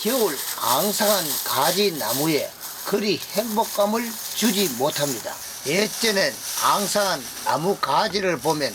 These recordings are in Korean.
겨울 앙상한 가지 나무에 그리 행복감을 주지 못합니다. 예전엔 앙상한 나무 가지를 보면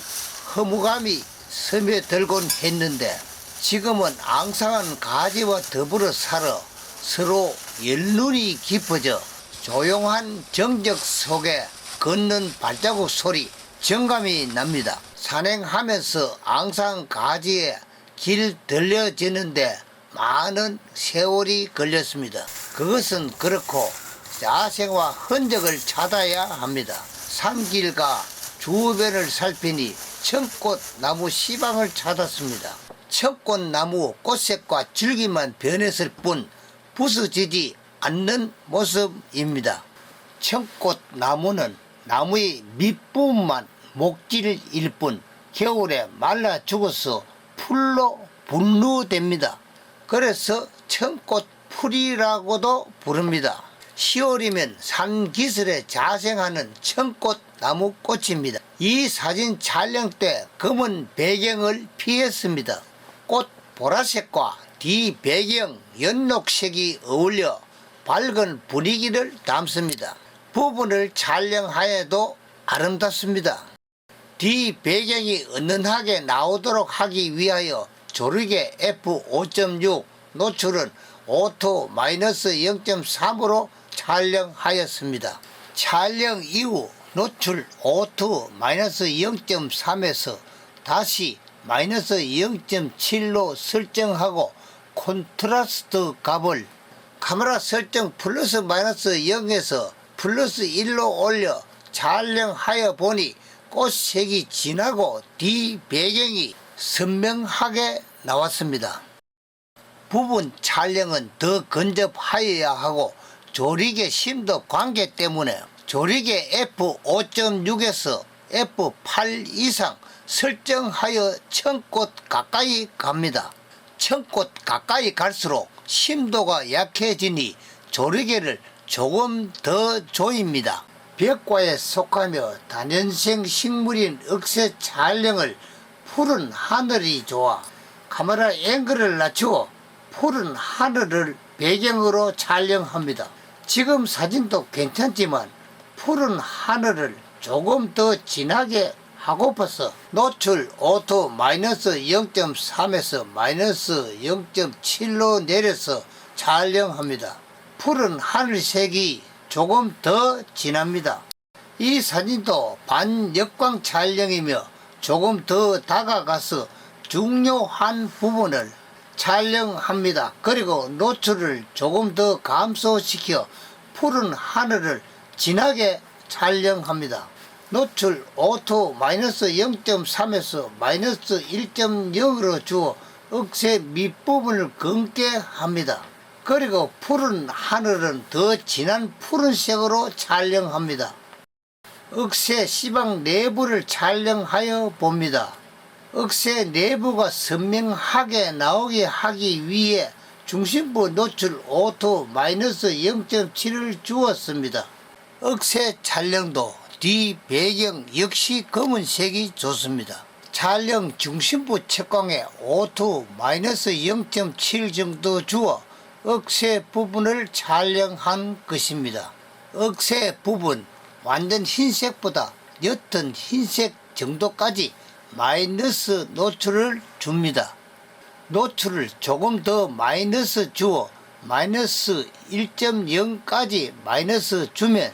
허무감이 스며들곤 했는데 지금은 앙상한 가지와 더불어 살아 서로 열눈이 깊어져 조용한 정적 속에 걷는 발자국 소리 정감이 납니다. 산행하면서 앙상 가지에 길 들려지는데 많은 세월이 걸렸습니다. 그것은 그렇고 자생과 흔적을 찾아야 합니다. 산길과 주변을 살피니 청꽃나무 시방을 찾았습니다. 청꽃나무 꽃색과 줄기만 변했을 뿐 부서지지 않는 모습입니다. 청꽃나무는 나무의 밑부분만 목질일 뿐 겨울에 말라 죽어서 풀로 분루됩니다. 그래서 청꽃풀이라고도 부릅니다. 10월이면 산기슭에 자생하는 청꽃나무 꽃입니다. 이 사진 촬영 때 검은 배경을 피했습니다. 꽃 보라색과 뒤 배경 연록색이 어울려 밝은 분위기를 담습니다. 부분을 촬영하여도 아름답습니다. 뒤 배경이 은은하게 나오도록 하기 위하여 조르개 f5.6 노출은 오토 -0.3으로 촬영하였습니다. 촬영 이후 노출 오토 -0.3에서 다시 -0.7로 설정하고 콘트라스트 값을 카메라 설정 플러스 마이너스 0에서 플러스 1로 올려 촬영하여 보니 꽃색이 진하고 뒤 배경이 선명하게 나왔습니다. 부분 촬영은 더 근접하여야 하고 조리개 심도 관계 때문에 조리개 f5.6에서 f8 이상 설정하여 청꽃 가까이 갑니다. 청꽃 가까이 갈수록 심도가 약해지니 조리개를 조금 더 조입니다. 벽과에 속하며 다년생 식물인 억새 촬영을 푸른 하늘이 좋아 카메라 앵글을 낮추어 푸른 하늘을 배경으로 촬영합니다. 지금 사진도 괜찮지만 푸른 하늘을 조금 더 진하게 하고파서 노출 오토 -0.3에서 -0.7로 내려서 촬영합니다. 푸른 하늘색이 조금 더 진합니다. 이 사진도 반역광 촬영이며 조금 더 다가가서 중요한 부분을 촬영합니다. 그리고 노출을 조금 더 감소시켜 푸른 하늘을 진하게 촬영합니다. 노출 오토 -0.3에서 -1.0으로 주어 억새 밑부분을 검게 합니다. 그리고 푸른 하늘은 더 진한 푸른색으로 촬영합니다. 억새 시방 내부를 촬영하여 봅니다. 억새 내부가 선명하게 나오게 하기 위해 중심부 노출 오토 -0.7을 주었습니다. 억새 촬영도 뒤 배경 역시 검은색이 좋습니다. 촬영 중심부 채광에 오토 -0.7 정도 주어 억새 부분을 촬영한 것입니다. 억새 부분 완전 흰색보다 옅은 흰색 정도까지 마이너스 노출을 줍니다. 노출을 조금 더 마이너스 주어 마이너스 1.0까지 마이너스 주면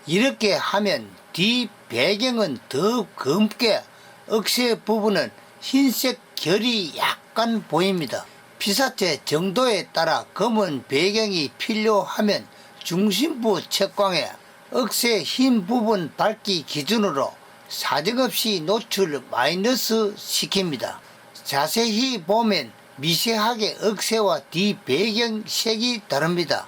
이렇게 하면 뒤 배경은 더 검게 억새 부분은 흰색 결이 약간 보입니다. 피사체 정도에 따라 검은 배경이 필요하면 중심부 채광에 억새 흰 부분 밝기 기준으로 사정없이 노출 마이너스 시킵니다. 자세히 보면 미세하게 억새와 뒤 배경 색이 다릅니다.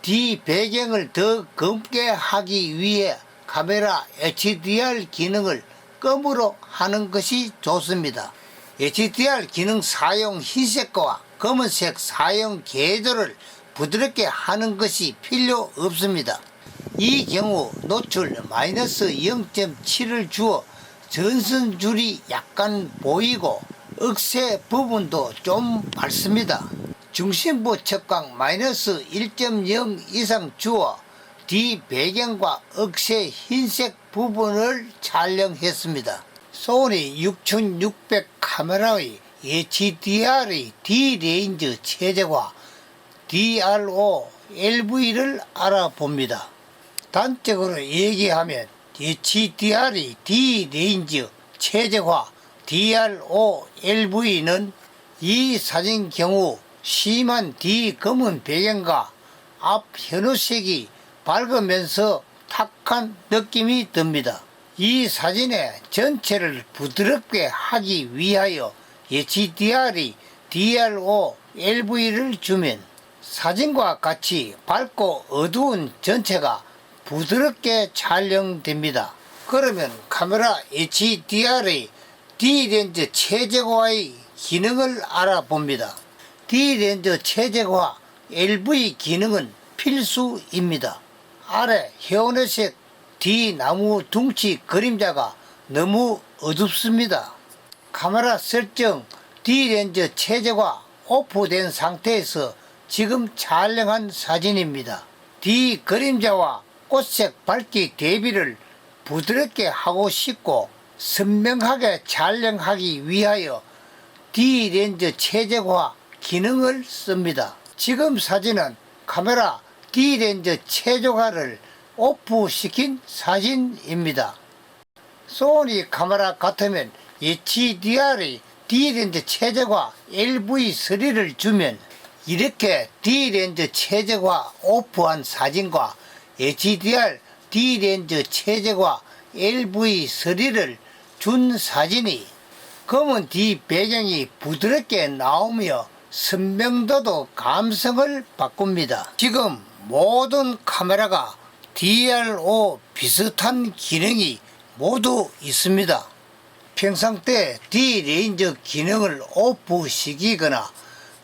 뒤 배경을 더 검게 하기 위해 카메라 HDR 기능을 검으로 하는 것이 좋습니다. HDR 기능 사용 흰색과 검은색 사용 궤도를 부드럽게 하는 것이 필요 없습니다. 이 경우 노출 -0.7을 주어 전선줄이 약간 보이고 억새 부분도 좀 밝습니다. 중심부 측광 마이너스 1.0 이상 주어 뒤 배경과 억새 흰색 부분을 촬영했습니다. 소니 6600 카메라의 HDR의 D레인저 체제와 DRO LV를 알아봅니다. 단적으로 얘기하면 HDR의 D레인저 체제와 DRO LV는 이 사진 경우 심한 D 검은 배경과 앞 현우색이 밝으면서 탁한 느낌이 듭니다. 이 사진의 전체를 부드럽게 하기 위하여 HDR이 DRO LV를 주면 사진과 같이 밝고 어두운 전체가 부드럽게 촬영됩니다. 그러면 카메라 HDR의 D렌즈 최적화의 기능을 알아봅니다. D렌즈 최적화 LV 기능은 필수입니다. 아래 현우색 D나무 둥치 그림자가 너무 어둡습니다. 카메라 설정 D렌즈 최적화 오프된 상태에서 지금 촬영한 사진입니다. D 그림자와 꽃색 밝기 대비를 부드럽게 하고 싶고 선명하게 촬영하기 위하여 D렌즈 최적화 기능을 씁니다. 지금 사진은 카메라 D렌즈 최적화를 오프시킨 사진입니다. 소니 카메라 같으면 HDR의 D렌즈 최적화 LV3를 주면 이렇게 D렌즈 최적화 오프한 사진과 HDR D렌즈 최적화 LV3를 준 사진이 검은 D 배경이 부드럽게 나오며 선명도도 감성을 바꿉니다. 지금 모든 카메라가 DRO 비슷한 기능이 모두 있습니다. 평상 때 D레인저 기능을 오프시키거나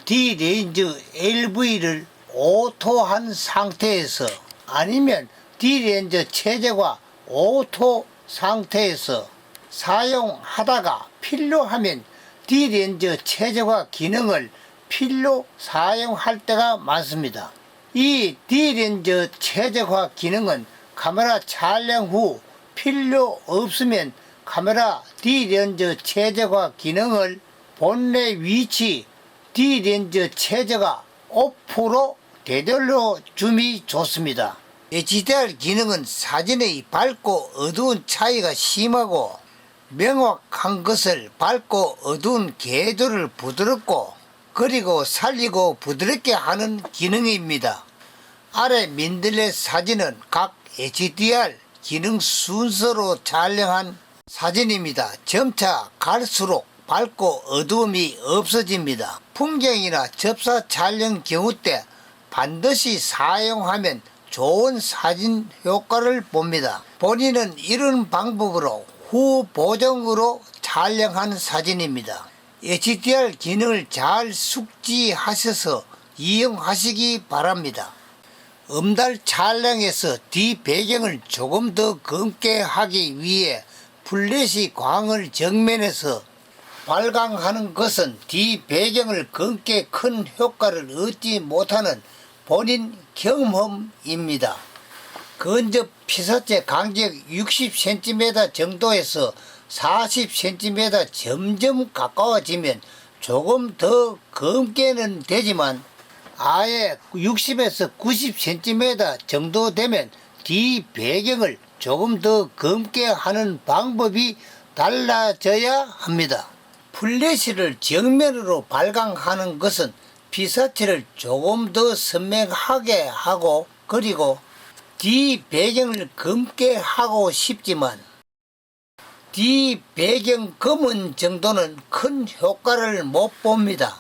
D레인저 LV를 오토한 상태에서 아니면 D레인저 최적화 오토 상태에서 사용하다가 필요하면 D렌즈 최적화 기능을 필요 사용할 때가 많습니다. 이 D렌즈 최적화 기능은 카메라 촬영 후 필요 없으면 카메라 D렌즈 최적화 기능을 본래 위치 D렌즈 최적화 오프로 되돌려 줌이 좋습니다. HDR 기능은 사진의 밝고 어두운 차이가 심하고 명확한 것을 밝고 어두운 궤도를 부드럽고 그리고 살리고 부드럽게 하는 기능입니다. 아래 민들레 사진은 각 HDR 기능 순서로 촬영한 사진입니다. 점차 갈수록 밝고 어두움이 없어집니다. 풍경이나 접사 촬영 경우 때 반드시 사용하면 좋은 사진 효과를 봅니다. 본인은 이런 방법으로 후보정으로 촬영한 사진입니다. HDR 기능을 잘 숙지하셔서 이용하시기 바랍니다. 음달 촬영에서 D 배경을 조금 더 검게 하기 위해 플래시 광을 정면에서 발광하는 것은 D 배경을 검게 큰 효과를 얻지 못하는 본인 경험입니다. 근접 피사체 간격 60cm 정도에서 40cm 점점 가까워지면 조금 더 검게는 되지만 아예 60에서 90cm 정도 되면 D 배경을 조금 더 검게 하는 방법이 달라져야 합니다. 플래시를 정면으로 발광하는 것은 피사체를 조금 더 선명하게 하고 그리고 D 배경을 검게 하고 싶지만 D 배경 검은 정도는 큰 효과를 못 봅니다.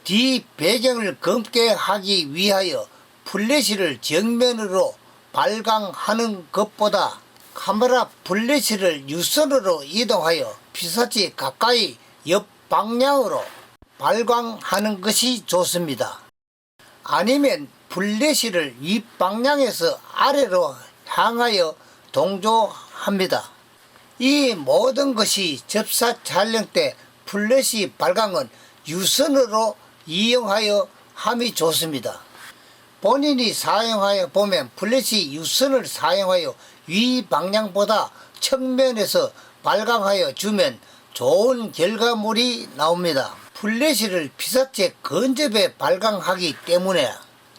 D 배경을 검게 하기 위하여 플래시를 정면으로 발광하는 것보다 카메라 플래시를 유선으로 이동하여 피사체 가까이 옆 방향으로 발광하는 것이 좋습니다. 아니면 플래시를 윗방향에서 아래로 향하여 동조합니다. 이 모든 것이 접사 촬영 때 플래시 발광은 유선으로 이용하여 함이 좋습니다. 본인이 사용하여 보면 플래시 유선을 사용하여 위 방향보다 측면에서 발광하여 주면 좋은 결과물이 나옵니다. 플래시를 피사체 근접에 발광하기 때문에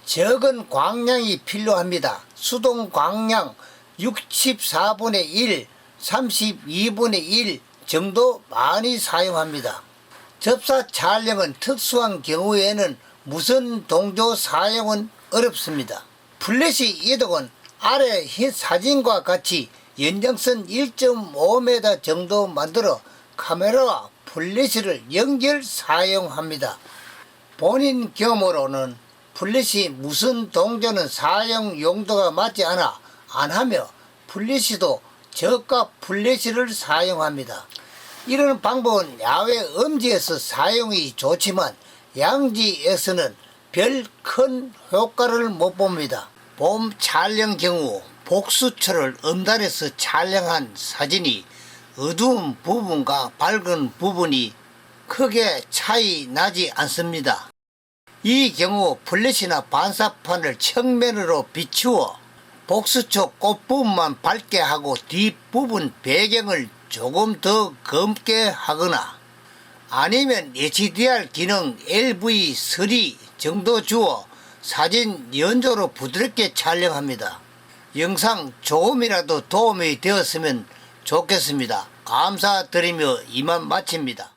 적은 광량이 필요합니다. 수동 광량 64분의 1, 32분의 1 정도 많이 사용합니다. 접사 촬영은 특수한 경우에는 무선 동조 사용은 어렵습니다. 플래시 이동은 아래 사진과 같이 연장선 1.5m 정도 만들어 카메라와 플래시를 연결 사용합니다. 본인 경험으로는 플래시 무선 동조는 사용 용도가 맞지 않아 안하며 플래시도 저가 플래시를 사용합니다. 이런 방법은 야외 음지에서 사용이 좋지만 양지에서는 별 큰 효과를 못 봅니다. 봄 촬영 경우 복수초를 엄단해서 촬영한 사진이 어두운 부분과 밝은 부분이 크게 차이 나지 않습니다. 이 경우 플래시나 반사판을 측면으로 비추어 복수초 꽃부분만 밝게 하고 뒷부분 배경을 조금 더 검게 하거나 아니면 HDR 기능 LV3 정도 주어 사진 연조로 부드럽게 촬영합니다. 영상 조금이라도 도움이 되었으면 좋겠습니다. 감사드리며 이만 마칩니다.